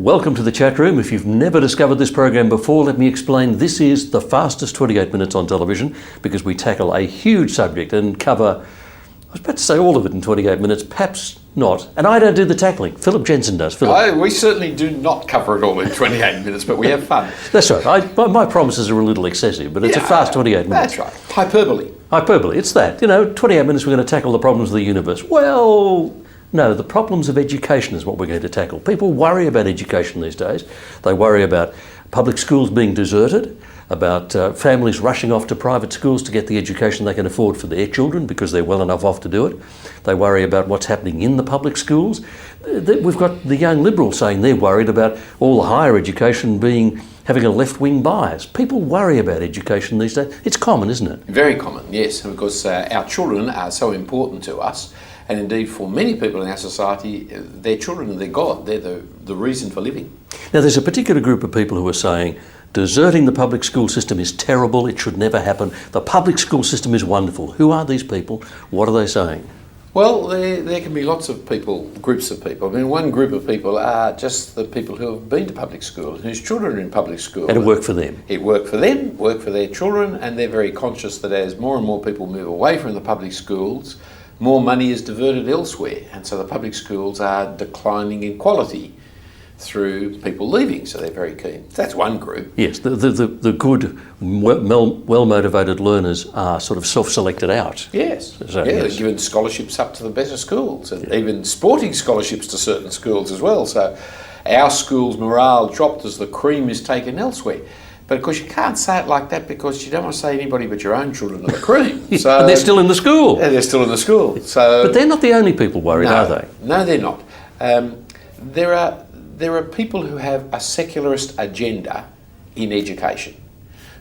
Welcome to the chat room. If you've never discovered this program before, let me explain. This is the fastest 28 minutes on television because we tackle a huge subject and cover, I was about to say all of it in 28 minutes, perhaps not. And I don't do the tackling. Philip Jensen does. Philip. We certainly do not cover it all in 28 minutes, but we have fun. That's right. My promises are a little excessive, but it's a fast 28 minutes. That's right. Hyperbole. Hyperbole. It's that. 28 minutes we're going to tackle the problems of the universe. Well, no, the problems of education is what we're going to tackle. People worry about education these days. They worry about public schools being deserted, about families rushing off to private schools to get the education they can afford for their children because they're well enough off to do it. They worry about what's happening in the public schools. We've got the young Liberals saying they're worried about all the higher education having a left-wing bias. People worry about education these days. It's common, isn't it? Very common, yes, because our children are so important to us. And indeed, for many people in our society, their children are their God. They're the reason for living. Now, there's a particular group of people who are saying deserting the public school system is terrible. It should never happen. The public school system is wonderful. Who are these people? What are they saying? Well, there can be lots of people, groups of people. I mean, one group of people are just the people who have been to public school, whose children are in public school. And it worked for them. It worked for them, worked for their children, and they're very conscious that as more and more people move away from the public schools, more money is diverted elsewhere, and so the public schools are declining in quality through people leaving, so they're very keen. That's one group. Yes, the good, well-motivated learners are sort of self-selected out. Yes, So, they're given scholarships up to the better schools, and even sporting scholarships to certain schools as well, so our school's morale dropped as the cream is taken elsewhere. But of course you can't say it like that because you don't want to say anybody but your own children are the cream. So, and they're still in the school. Yeah, they're still in the school. So, but they're not the only people worried, are they? No, they're not. There are people who have a secularist agenda in education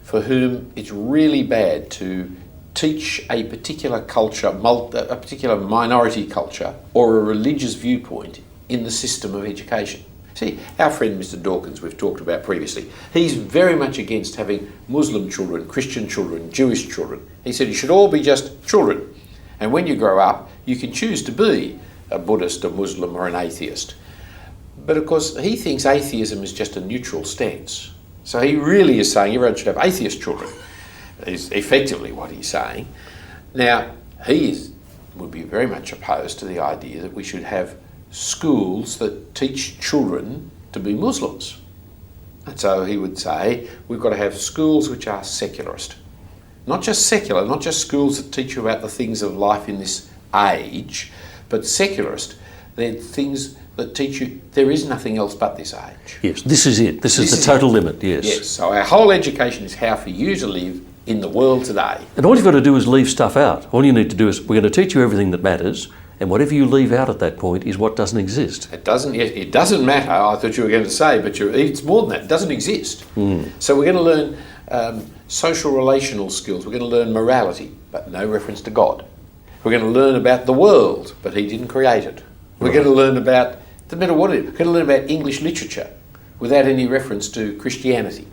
for whom it's really bad to teach a particular culture, a particular minority culture or a religious viewpoint in the system of education. See, our friend Mr. Dawkins, we've talked about previously, he's very much against having Muslim children, Christian children, Jewish children. He said you should all be just children. And when you grow up, you can choose to be a Buddhist, a Muslim or an atheist. But of course, he thinks atheism is just a neutral stance. So he really is saying everyone should have atheist children, is effectively what he's saying. Now, would be very much opposed to the idea that we should have schools that teach children to be Muslims. And so he would say we've got to have schools which are secularist. Not just secular, not just schools that teach you about the things of life in this age, but secularist. They're things that teach you there is nothing else but this age. Yes, this is it. This is the total limit, yes. Yes, so our whole education is how for you to live in the world today. And all you've got to do is leave stuff out. All you need to do is, we're going to teach you everything that matters, and whatever you leave out at that point is what doesn't exist. It doesn't matter, I thought you were going to say, but it's more than that. It doesn't exist. So we're going to learn social relational skills. We're going to learn morality, but no reference to God. We're going to learn about the world, but he didn't create it. We're going to learn about, no matter what it is, we're going to learn about English literature without any reference to Christianity.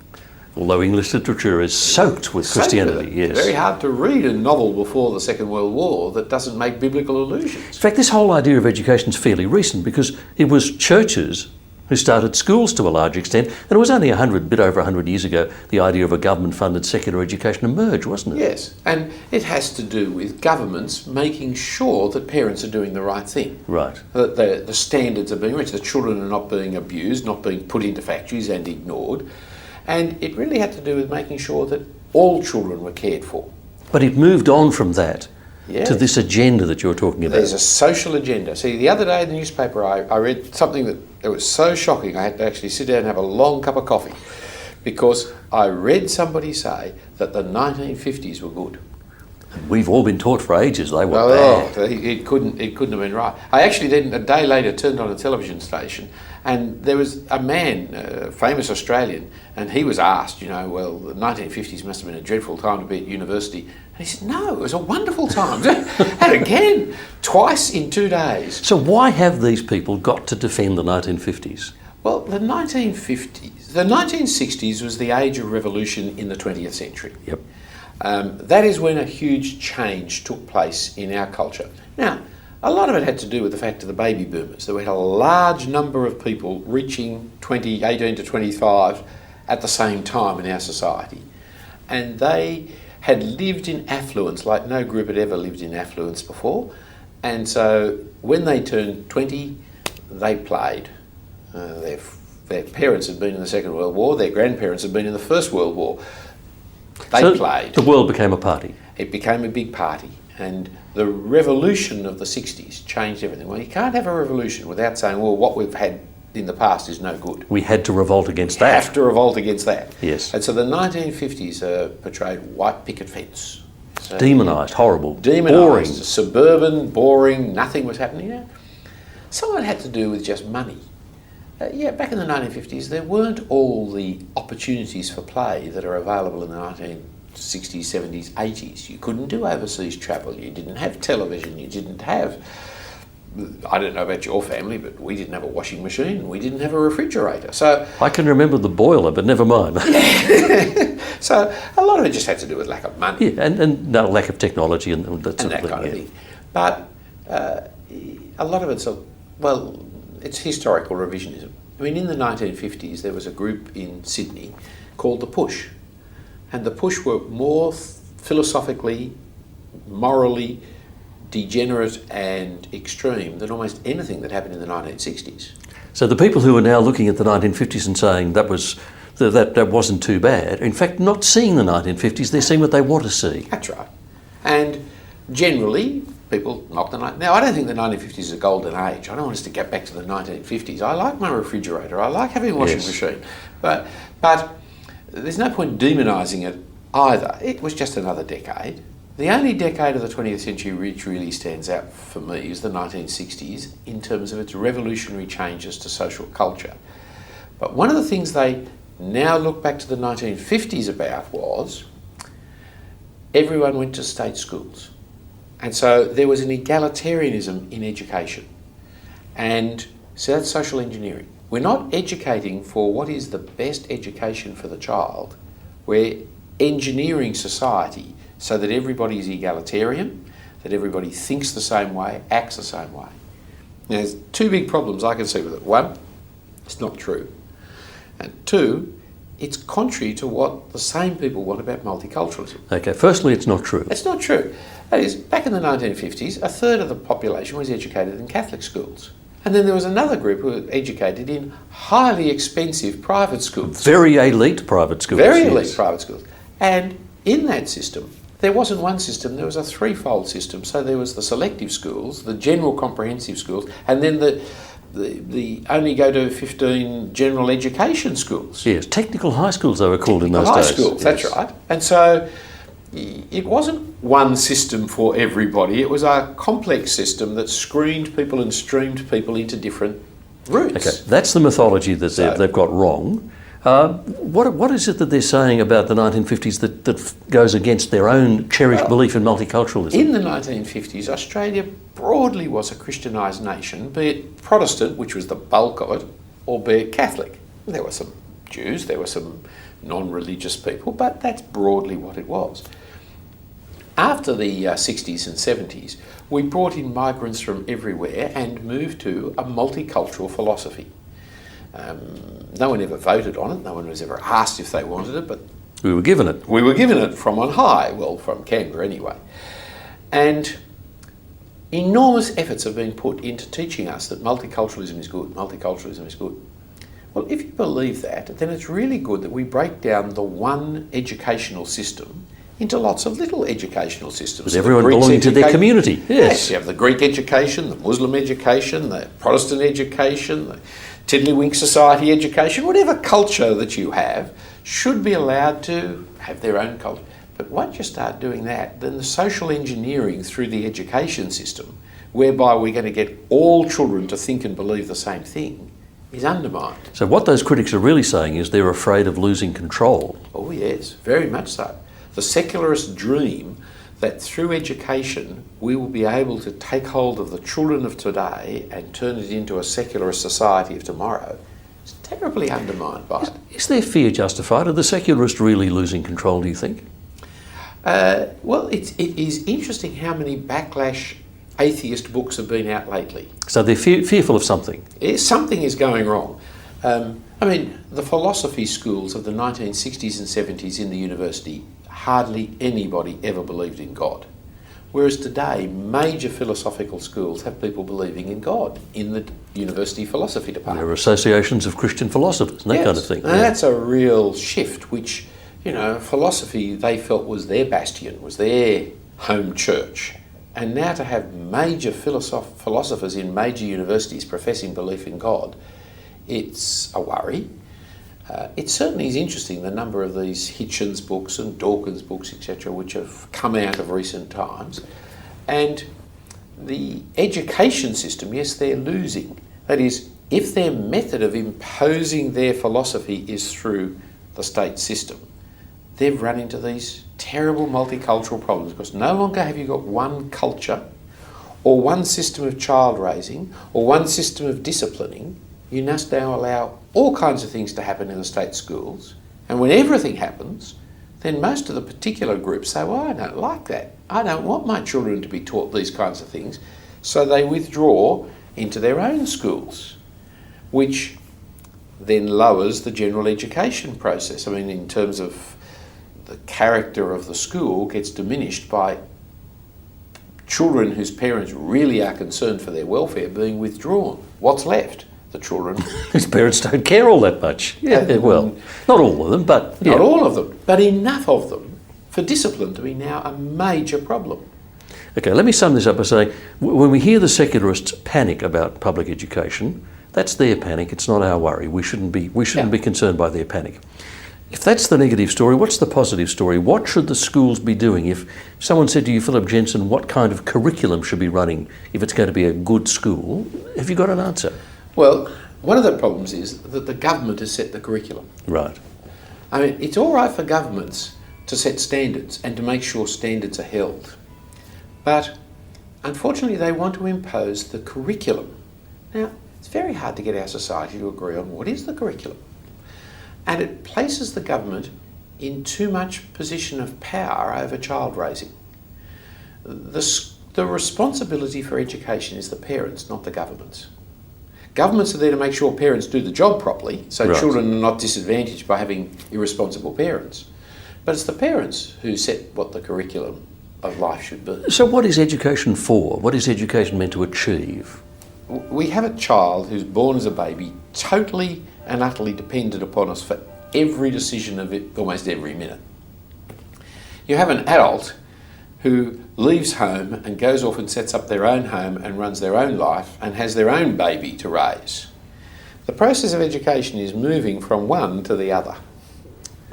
Although English literature is soaked with Christianity, yes. It's very hard to read a novel before the Second World War that doesn't make biblical allusions. In fact, this whole idea of education is fairly recent because it was churches who started schools to a large extent, and it was only a bit over 100 years ago the idea of a government-funded secular education emerged, wasn't it? Yes, and it has to do with governments making sure that parents are doing the right thing. Right. That the standards are being reached, the children are not being abused, not being put into factories and ignored. And it really had to do with making sure that all children were cared for. But it moved on from that to this agenda that you're talking about. There's a social agenda. See, the other day in the newspaper I read something that was so shocking I had to actually sit down and have a long cup of coffee because I read somebody say that the 1950s were good. We've all been taught for ages they were bad. It couldn't have been right. I actually then, a day later, turned on a television station and there was a man, a famous Australian, and he was asked, well, the 1950s must have been a dreadful time to be at university. And he said, no, it was a wonderful time. And again, twice in 2 days. So why have these people got to defend the 1950s? Well, the 1960s was the age of revolution in the 20th century. Yep. That is when a huge change took place in our culture. Now, A lot of it had to do with the fact of the baby boomers. There were a large number of people reaching 18 to 25 at the same time in our society. And they had lived in affluence like no group had ever lived in affluence before. And so when they turned 20, they played. Their parents had been in the Second World War, their grandparents had been in the First World War. They played. The world became a party. It became a big party. And the revolution of the 60s changed everything. Well, you can't have a revolution without saying, well, what we've had in the past is no good. We had to revolt against that. Have to revolt against that. Yes. And so the 1950s portrayed white picket fence. So demonised, horrible, demonised, boring. Suburban, boring, nothing was happening there. Some of it had to do with just money. Back in the 1950s, there weren't all the opportunities for play that are available in the 1960s, 70s, 80s. You couldn't do overseas travel, you didn't have television, you didn't have... I don't know about your family, but we didn't have a washing machine, we didn't have a refrigerator. So I can remember the boiler, but never mind. So a lot of it just had to do with lack of money. Yeah, and no lack of technology and that sort and that kind of thing. But a lot of it's historical revisionism. I mean, in the 1950s, there was a group in Sydney called the Push. And the Push were more philosophically, morally degenerate and extreme than almost anything that happened in the 1960s. So the people who are now looking at the 1950s and saying that wasn't too bad, in fact, not seeing the 1950s, they're seeing what they want to see. That's right. And generally, people knock the... Now, I don't think the 1950s is a golden age. I don't want us to get back to the 1950s. I like my refrigerator. I like having a washing machine. But there's no point demonising it either. It was just another decade. The only decade of the 20th century which really stands out for me is the 1960s in terms of its revolutionary changes to social culture. But one of the things they now look back to the 1950s about was everyone went to state schools. And so there was an egalitarianism in education. And so that's social engineering. We're not educating for what is the best education for the child. We're engineering society so that everybody is egalitarian, that everybody thinks the same way, acts the same way. Now, there's two big problems I can see with it. One, it's not true. And two, it's contrary to what the same people want about multiculturalism. Okay, firstly, it's not true. It's not true. That is, back in the 1950s, a third of the population was educated in Catholic schools. And then there was another group who were educated in highly expensive private schools. Very elite private schools. Very elite private schools. And in that system, there wasn't one system, there was a threefold system. So there was the selective schools, the general comprehensive schools, and then the only go to 15 general education schools. Yes, technical high schools they were called in those days. High schools, that's right. And so it wasn't one system for everybody, it was a complex system that screened people and streamed people into different routes. Okay, that's the mythology that they've got wrong. What is it that they're saying about the 1950s that goes against their own cherished belief in multiculturalism? In the 1950s, Australia broadly was a Christianised nation, be it Protestant, which was the bulk of it, or be it Catholic. There were some Jews, there were some non-religious people, but that's broadly what it was. After the 60s and 70s, we brought in migrants from everywhere and moved to a multicultural philosophy. No one ever voted on it, no one was ever asked if they wanted it, but we were given it. We were given it from on high, well, from Canberra anyway. And enormous efforts have been put into teaching us that multiculturalism is good, multiculturalism is good. Well, if you believe that, then it's really good that we break down the one educational system into lots of little educational systems. With everyone belonging to their community, yes. You have the Greek education, the Muslim education, the Protestant education, the Tiddlywink Society education, whatever culture that you have should be allowed to have their own culture. But once you start doing that, then the social engineering through the education system, whereby we're going to get all children to think and believe the same thing, is undermined. So what those critics are really saying is they're afraid of losing control. Oh yes, very much so. The secularist dream that through education we will be able to take hold of the children of today and turn it into a secularist society of tomorrow is terribly undermined by it. Is their fear justified? Are the secularists really losing control, do you think? Well, it is interesting how many backlash atheist books have been out lately. So they're fearful of something. Something is going wrong. I mean, the philosophy schools of the 1960s and 70s in the university, hardly anybody ever believed in God. Whereas today, major philosophical schools have people believing in God in the university philosophy department. There are associations of Christian philosophers and that kind of thing. And that's a real shift, which, you know, philosophy they felt was their bastion, was their home church. And now to have major philosophers in major universities professing belief in God, it's a worry. It certainly is interesting, the number of these Hitchens books and Dawkins books, etc., which have come out of recent times. And the education system, yes, they're losing. That is, if their method of imposing their philosophy is through the state system, they've run into these terrible multicultural problems, because no longer have you got one culture or one system of child raising or one system of disciplining. You must now allow all kinds of things to happen in the state schools, and when everything happens, then most of the particular groups say, well, I don't like that. I don't want my children to be taught these kinds of things. So they withdraw into their own schools, which then lowers the general education process. I mean, in terms of the character of the school gets diminished by children whose parents really are concerned for their welfare being withdrawn. What's left? The children whose parents don't care all that much. Yeah, well, not all of them, but... Yeah. Not all of them, but enough of them for discipline to be now a major problem. Okay, let me sum this up by saying, when we hear the secularists panic about public education, that's their panic, it's not our worry. We shouldn't be concerned by their panic. If that's the negative story, what's the positive story? What should the schools be doing? If someone said to you, Philip Jensen, what kind of curriculum should be running if it's going to be a good school? Have you got an answer? Well, one of the problems is that the government has set the curriculum. Right. I mean, it's all right for governments to set standards and to make sure standards are held. But unfortunately, they want to impose the curriculum. Now, it's very hard to get our society to agree on what is the curriculum. And it places the government in too much position of power over child raising. The responsibility for education is the parents, not the governments. Governments are there to make sure parents do the job properly, so right. Children are not disadvantaged by having irresponsible parents. But it's the parents who set what the curriculum of life should be. So what is education for? What is education meant to achieve? We have a child who's born as a baby, totally and utterly dependent upon us for every decision of it, almost every minute. You have an adult who leaves home and goes off and sets up their own home and runs their own life and has their own baby to raise. The process of education is moving from one to the other.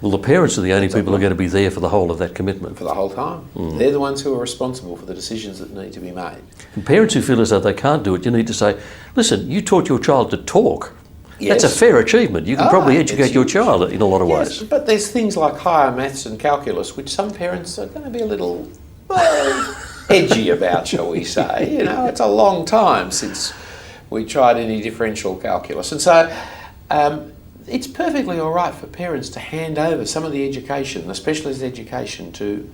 Well, the parents are the only people who are going to be there for the whole of that commitment. For the whole time. They're the ones who are responsible for the decisions that need to be made. And parents who feel as though they can't do it, you need to say, listen, you taught your child to talk. Yes. That's a fair achievement. You can probably educate your child in a lot of ways. But there's things like higher maths and calculus, which some parents are going to be a little edgy about, shall we say. You know, it's a long time since we tried any differential calculus. And so it's perfectly all right for parents to hand over some of the education, the specialist education, to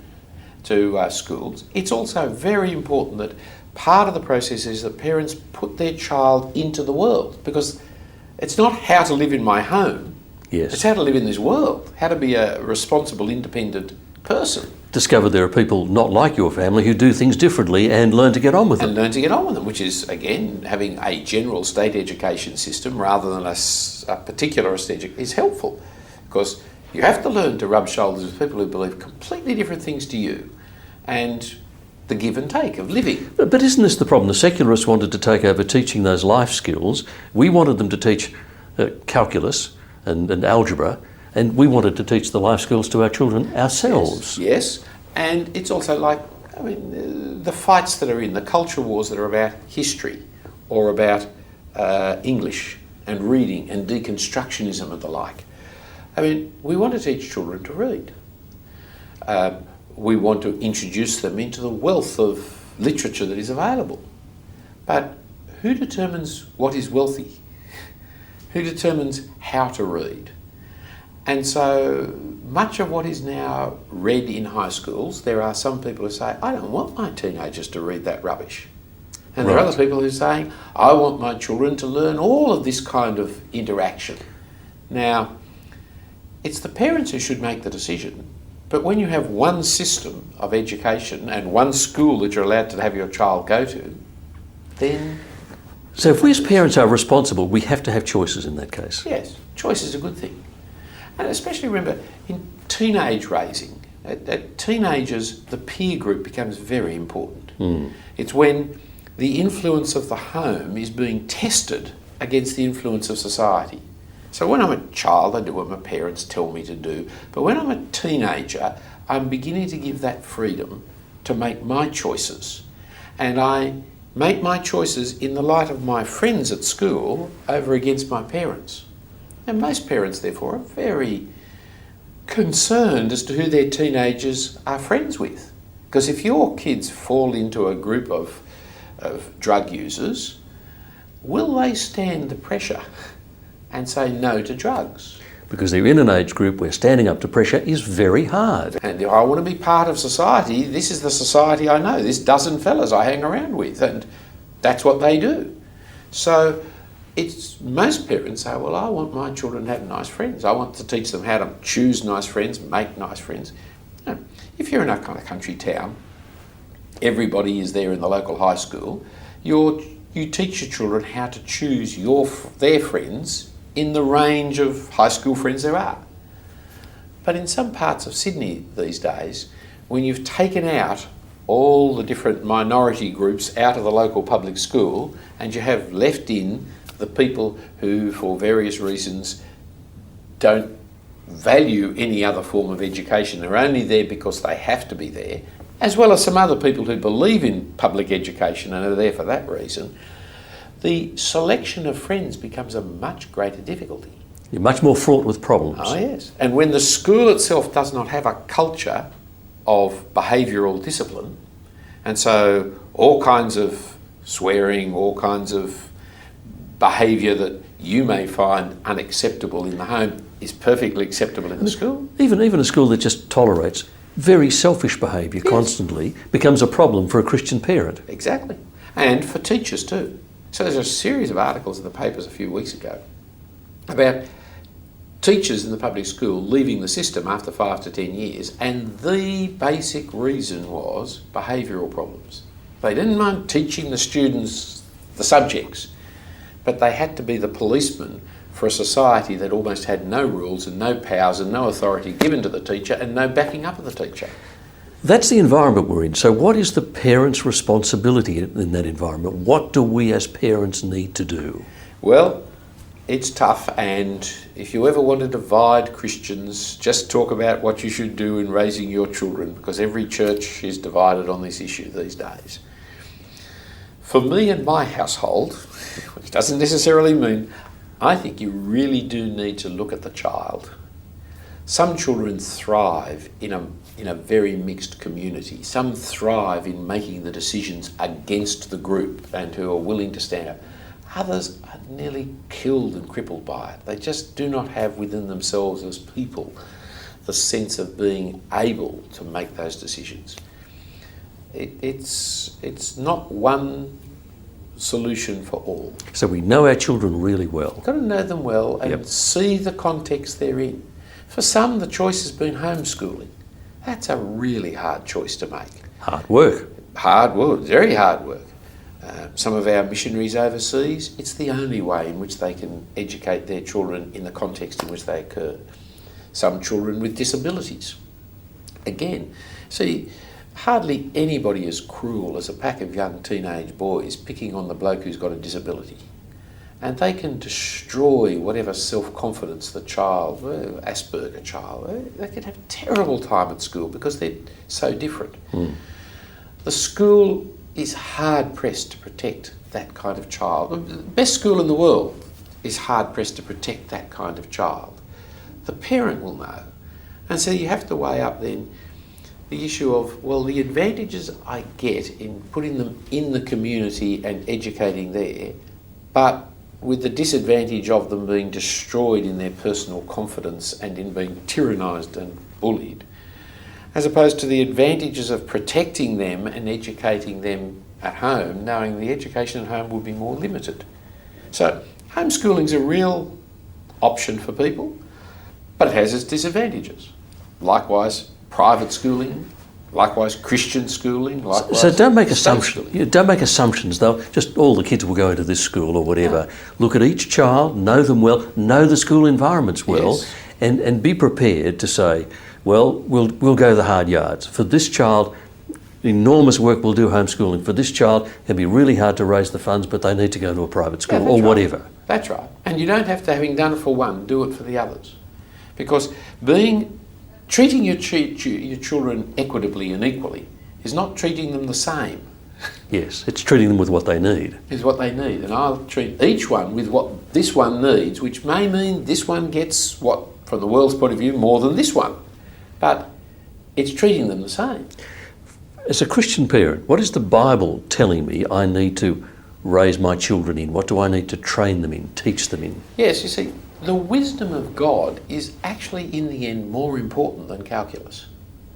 schools. It's also very important that part of the process is that parents put their child into the world, because it's not how to live in my home. Yes. It's how to live in this world, how to be a responsible, independent person. Discover there are people not like your family who do things differently and learn to get on with them. And learn to get on with them, which is, again, having a general state education system rather than a particularistic education is helpful, because you have to learn to rub shoulders with people who believe completely different things to you, and the give and take of living. But isn't this the problem? The secularists wanted to take over teaching those life skills. We wanted them to teach calculus and algebra, and we wanted to teach the life skills to our children ourselves. Yes. And it's also like, I mean, the fights that are in, the culture wars that are about history or about English and reading and deconstructionism and the like. I mean, we want to teach children to read. We want to introduce them into the wealth of literature that is available. But who determines what is wealthy? Who determines how to read? And so much of what is now read in high schools, there are some people who say, I don't want my teenagers to read that rubbish. And there are Right. other people who are saying, I want my children to learn all of this kind of interaction. Now, it's the parents who should make the decision, but when you have one system of education and one school that you're allowed to have your child go to, then So if we as parents are responsible, we have to have choices in that case. yes, choice is a good thing. And especially remember, in teenage raising, at teenagers, the peer group becomes very important. It's when the influence of the home is being tested against the influence of society. So when I'm a child, I do what my parents tell me to do. But when I'm a teenager, I'm beginning to give that freedom to make my choices. And I make my choices in the light of my friends at school over against my parents. And most parents, therefore, are very concerned as to who their teenagers are friends with. Because if your kids fall into a group of drug users, will they stand the pressure and say no to drugs? Because they're in an age group where standing up to pressure is very hard. And if I want to be part of society, this is the society I know, this dozen fellas I hang around with, and that's what they do. So it's most parents say, well, I want my children to have nice friends. I want to teach them how to choose nice friends, make nice friends. No. If you're in a kind of country town, everybody is there in the local high school, you teach your children how to choose their friends in the range of high school friends there are. But in some parts of Sydney these days, when you've taken out all the different minority groups out of the local public school and you have left in the people who, for various reasons, don't value any other form of education, they're only there because they have to be there, as well as some other people who believe in public education and are there for that reason, the selection of friends becomes a much greater difficulty. You're much more fraught with problems. Oh yes. And when the school itself does not have a culture of behavioural discipline, and so all kinds of swearing, all kinds of behaviour that you may find unacceptable in the home is perfectly acceptable in the school. Even a school that just tolerates very selfish behaviour constantly becomes a problem for a Christian parent. Exactly. And for teachers too. So there's a series of articles in the papers a few weeks ago about teachers in the public school leaving the system after 5 to 10 years, and the basic reason was behavioural problems. They didn't mind teaching the students the subjects, but they had to be the policeman for a society that almost had no rules and no powers and no authority given to the teacher and no backing up of the teacher. That's the environment we're in. So what is the parent's responsibility in that environment? What do we as parents need to do? Well, it's tough, and if you ever want to divide Christians, just talk about what you should do in raising your children, because every church is divided on this issue these days. For me and my household, which doesn't necessarily mean, I think you really do need to look at the child. Some children thrive in a very mixed community. Some thrive in making the decisions against the group and who are willing to stand up. Others are nearly killed and crippled by it. They just do not have within themselves as people the sense of being able to make those decisions. It's not one solution for all. So we know our children really well. You've got to know them well and see the context they're in. For some, the choice has been homeschooling. That's a really hard choice to make. Hard work. Hard work, very hard work. Some of our missionaries overseas, it's the only way in which they can educate their children in the context in which they occur. Some children with disabilities. Again, see, hardly anybody as cruel as a pack of young teenage boys picking on the bloke who's got a disability. And they can destroy whatever self-confidence the child, Asperger child, they can have a terrible time at school because they're so different. The school is hard-pressed to protect that kind of child. The best school in the world is hard-pressed to protect that kind of child. The parent will know. And so you have to weigh up then the issue of, well, the advantages I get in putting them in the community and educating there, but with the disadvantage of them being destroyed in their personal confidence and in being tyrannised and bullied. as opposed to the advantages of protecting them and educating them at home, knowing the education at home will be more limited. So homeschooling's a real option for people, but it has its disadvantages. Likewise, private schooling, likewise Christian schooling, likewise. So don't make state assumptions. schooling. Don't make assumptions, though. Just all the kids will go into this school or whatever. Yeah. Look at each child, know them well, know the school environments well, Yes. and be prepared to say, well, we'll go the hard yards. For this child, enormous work we'll do homeschooling. For this child, it'll be really hard to raise the funds, but they need to go to a private school or that's right. whatever. That's right. And you don't have to, having done it for one, do it for the others. Because treating your children equitably and equally is not treating them the same. Yes, it's treating them with what they need. Is what they need. And I'll treat each one with what this one needs, which may mean this one gets what, from the world's point of view, more than this one. But it's treating them the same. As a Christian parent, what is the Bible telling me I need to raise my children in? What do I need to train them in, teach them in? Yes, you see, the wisdom of God is actually in the end more important than calculus.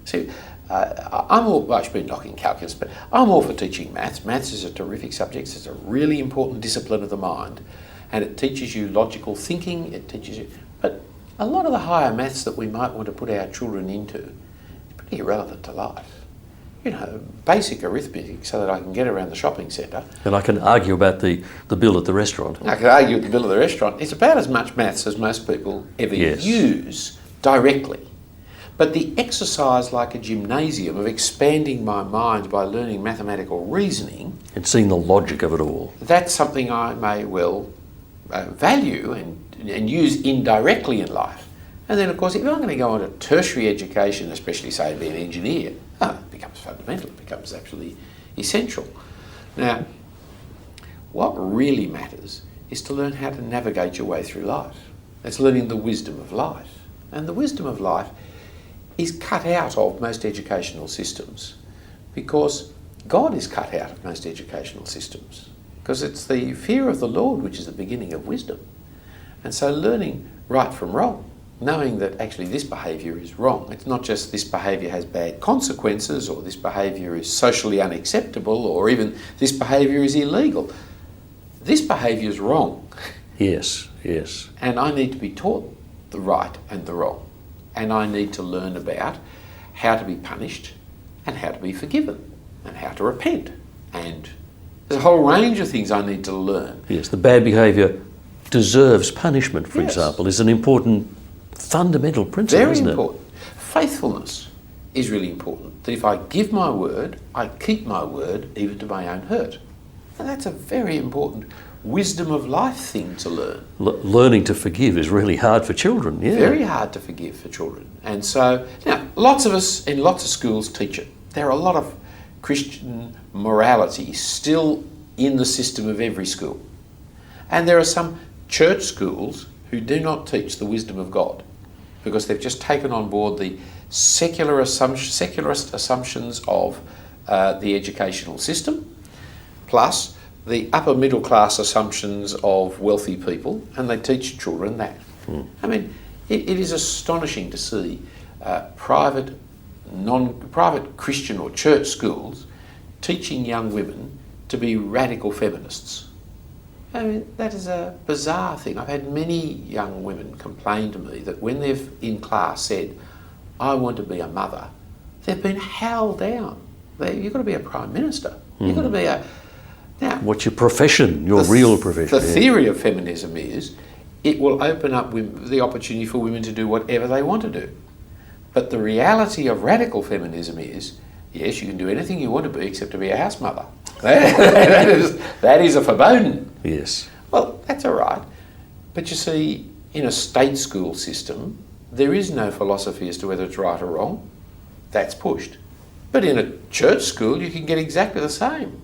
See, I've been knocking calculus, but I'm all for teaching maths. Maths is a terrific subject. It's a really important discipline of the mind, and it teaches you logical thinking. It teaches you, but a lot of the higher maths that we might want to put our children into is pretty irrelevant to life. You know, basic arithmetic so that I can get around the shopping centre. And I can argue about the bill at the restaurant. I can argue at the bill of the restaurant. It's about as much maths as most people ever Yes. use directly. But the exercise, like a gymnasium, of expanding my mind by learning mathematical reasoning, And seeing the logic of it all. that's something I may well value and use indirectly in life. And then, of course, if I'm going to go on to tertiary education, especially, say, be an engineer, it becomes fundamental, it becomes absolutely essential. Now, what really matters is to learn how to navigate your way through life. That's learning the wisdom of life. And the wisdom of life is cut out of most educational systems because God is cut out of most educational systems because it's the fear of the Lord which is the beginning of wisdom. And so learning right from wrong, knowing that actually this behaviour is wrong. It's not just this behaviour has bad consequences or this behaviour is socially unacceptable or even this behaviour is illegal. This behaviour is wrong. Yes, yes. And I need to be taught the right and the wrong. And I need to learn about how to be punished and how to be forgiven and how to repent. And there's a whole range of things I need to learn. Yes, the bad behaviour deserves punishment, for Yes. example, is an important fundamental principle, Very isn't important. Faithfulness is really important. That if I give my word, I keep my word even to my own hurt. And that's a very important wisdom of life thing to learn. Learning to forgive is really hard for children, yeah. Very hard to forgive for children. And so, now, lots of us in lots of schools teach it. There are a lot of Christian morality still in the system of every school. And there are some church schools who do not teach the wisdom of God because they've just taken on board the secularist assumptions of the educational system, plus the upper middle class assumptions of wealthy people, and they teach children that. I mean, it is astonishing to see private Christian or church schools teaching young women to be radical feminists. I mean, that is a bizarre thing. I've had many young women complain to me that when they've in class said, I want to be a mother, they've been howled down. You've got to be a prime minister. You've got to be a... Now, What's your profession, your real profession? The theory of feminism is it will open up the opportunity for women to do whatever they want to do. But the reality of radical feminism is, yes, you can do anything you want to be except to be a house mother. that is a verboten. Yes. Well, that's all right. But you see, in a state school system, there is no philosophy as to whether it's right or wrong. That's pushed. But in a church school, you can get exactly the same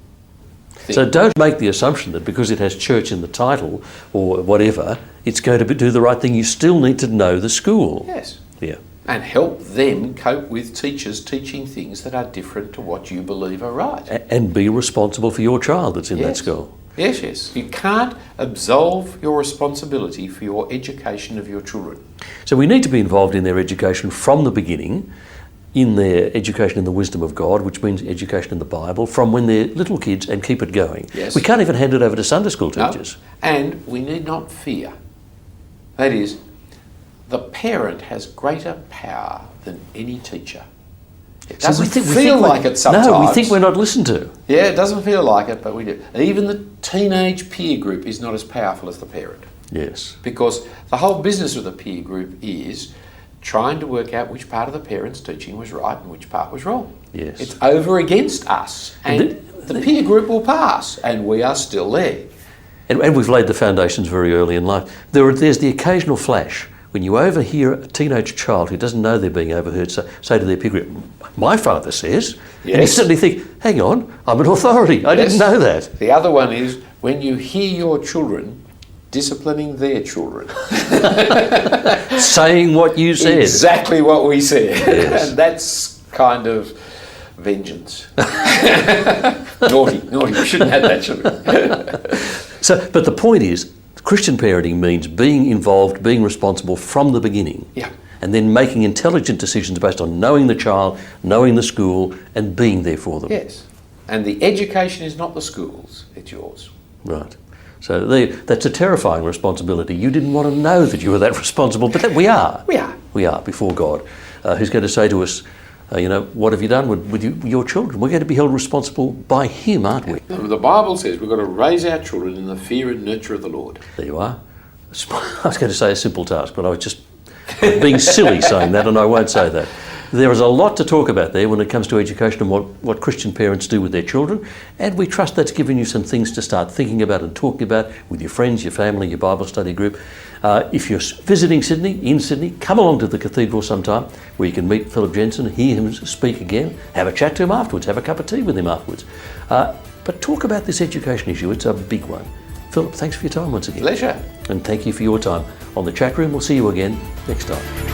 thing. So don't make the assumption that because it has church in the title or whatever, it's going to do the right thing. You still need to know the school. Yes. Yeah. And help them cope with teachers teaching things that are different to what you believe are right. And be responsible for your child that's in that Yes. school. Yes, yes. You can't absolve your responsibility for your education of your children. So we need to be involved in their education from the beginning, in their education in the wisdom of God, which means education in the Bible, from when they're little kids and keep it going. Yes. We can't even hand it over to Sunday school No. teachers. And we need not fear. That is, the parent has greater power than any teacher. It doesn't feel like it sometimes. No, we think we're not listened to. Yeah, it doesn't feel like it, but we do. Even the teenage peer group is not as powerful as the parent. Yes. Because the whole business of the peer group is trying to work out which part of the parent's teaching was right and which part was wrong. Yes. It's over against us. And the peer group will pass, and we are still there. And we've laid the foundations very early in life. There's the occasional flash when you overhear a teenage child who doesn't know they're being overheard say to their peer group, "My father says," Yes. and you suddenly think, "Hang on, I'm an authority. I didn't know that." The other one is when you hear your children disciplining their children. Saying what you said. Exactly what we said. Yes. And that's kind of vengeance. Naughty. We shouldn't have that, should we? But the point is, Christian parenting means being involved, being responsible from the beginning. Yeah. And then making intelligent decisions based on knowing the child, knowing the school, and being there for them. Yes. And the education is not the school's, it's yours. Right. So that's a terrifying responsibility. You didn't want to know that you were that responsible, but we are. We are. We are before God, who's going to say to us, what have you done with your children? We're going to be held responsible by Him, aren't we? The Bible says we've got to raise our children in the fear and nurture of the Lord. There you are. I was going to say a simple task, but I was just being silly saying that, and I won't say that. There is a lot to talk about there when it comes to education and what Christian parents do with their children, and we trust that's given you some things to start thinking about and talking about with your friends, your family, your Bible study group. If you're visiting Sydney, come along to the Cathedral sometime where you can meet Philip Jensen, hear him speak again, have a chat to him afterwards, have a cup of tea with him afterwards. But talk about this education issue, it's a big one. Philip, thanks for your time once again. Pleasure. And thank you for your time on the chat room. We'll see you again next time.